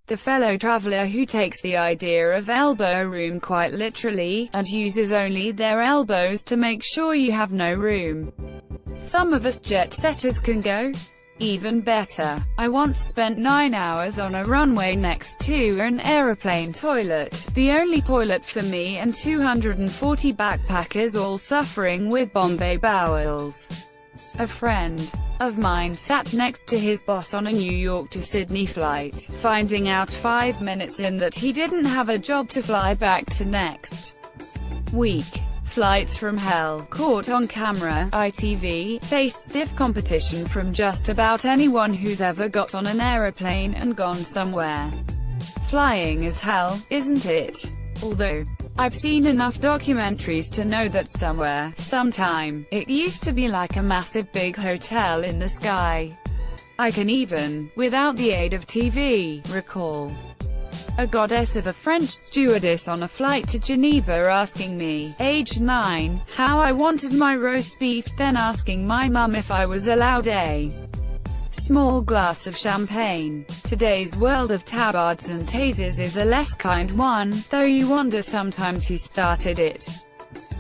the fellow traveler who takes the idea of elbow room quite literally, and uses only their elbows to make sure you have no room. Some of us jet-setters can go even better. I once spent 9 hours on a runway next to an aeroplane toilet, the only toilet for me and 240 backpackers all suffering with Bombay bowels. A friend of mine sat next to his boss on a New York to Sydney flight, finding out 5 minutes in that he didn't have a job to fly back to next week. Flights from hell, caught on camera, ITV, faced stiff competition from just about anyone who's ever got on an aeroplane and gone somewhere. Flying is hell, isn't it? Although I've seen enough documentaries to know that somewhere, sometime, it used to be like a massive big hotel in the sky. I can even, without the aid of TV, recall a goddess of a French stewardess on a flight to Geneva asking me, aged 9, how I wanted my roast beef, then asking my mum if I was allowed a small glass of champagne. Today's world of tabards and tasers is a less kind one, though you wonder sometimes who started it.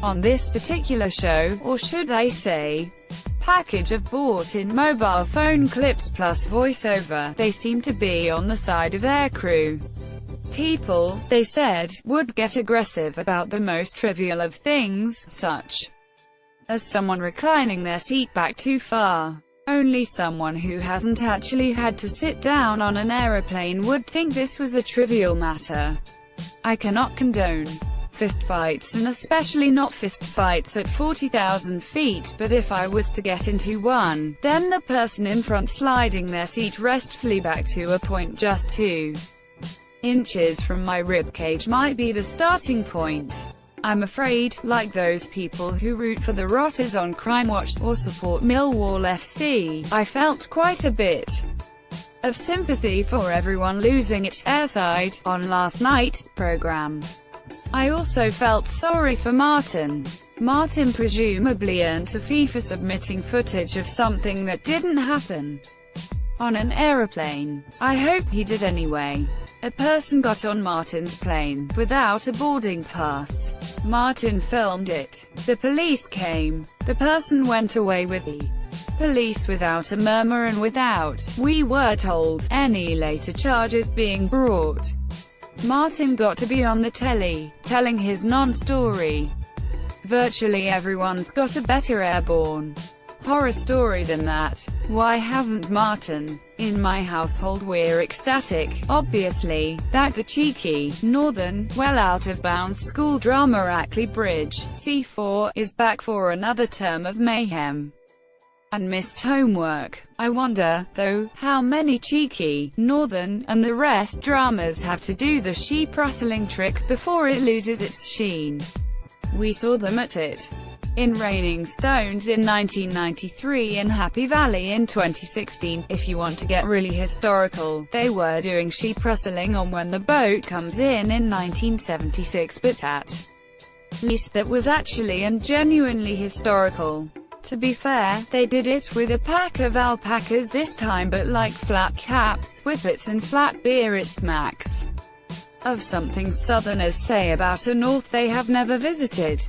On this particular show, or should I say, package of bought-in mobile phone clips plus voiceover, they seem to be on the side of their crew. People, they said, would get aggressive about the most trivial of things, such as someone reclining their seat back too far. Only someone who hasn't actually had to sit down on an aeroplane would think this was a trivial matter. I cannot condone fistfights, and especially not fistfights at 40,000 feet, but if I was to get into one, then the person in front sliding their seat restfully back to a point just 2 inches from my ribcage might be the starting point. I'm afraid, like those people who root for the Rotters on Crime Watch, or support Millwall FC, I felt quite a bit of sympathy for everyone losing it, airside, on last night's programme. I also felt sorry for Martin. Martin presumably earned a fee for submitting footage of something that didn't happen on an aeroplane. I hope he did anyway. A person got on Martin's plane without a boarding pass. Martin filmed it. The police came. The person went away with the police without a murmur and without, we were told, any later charges being brought. Martin got to be on the telly, telling his non-story. Virtually everyone's got a better airborne horror story than that. Why hasn't Martin? In my household we're ecstatic, obviously, that the cheeky, northern, well-out-of-bounds school drama Ackley Bridge, C4, is back for another term of mayhem and missed homework. I wonder, though, how many cheeky, northern, and the rest dramas have to do the sheep rustling trick before it loses its sheen. We saw them at it in Raining Stones in 1993 and Happy Valley in 2016. If you want to get really historical, they were doing sheep rustling on When the Boat Comes in 1976, but at least that was actually and genuinely historical. To be fair, they did it with a pack of alpacas this time, but like flat caps, whippets and flat beer, it smacks of something Southerners say about a north they have never visited.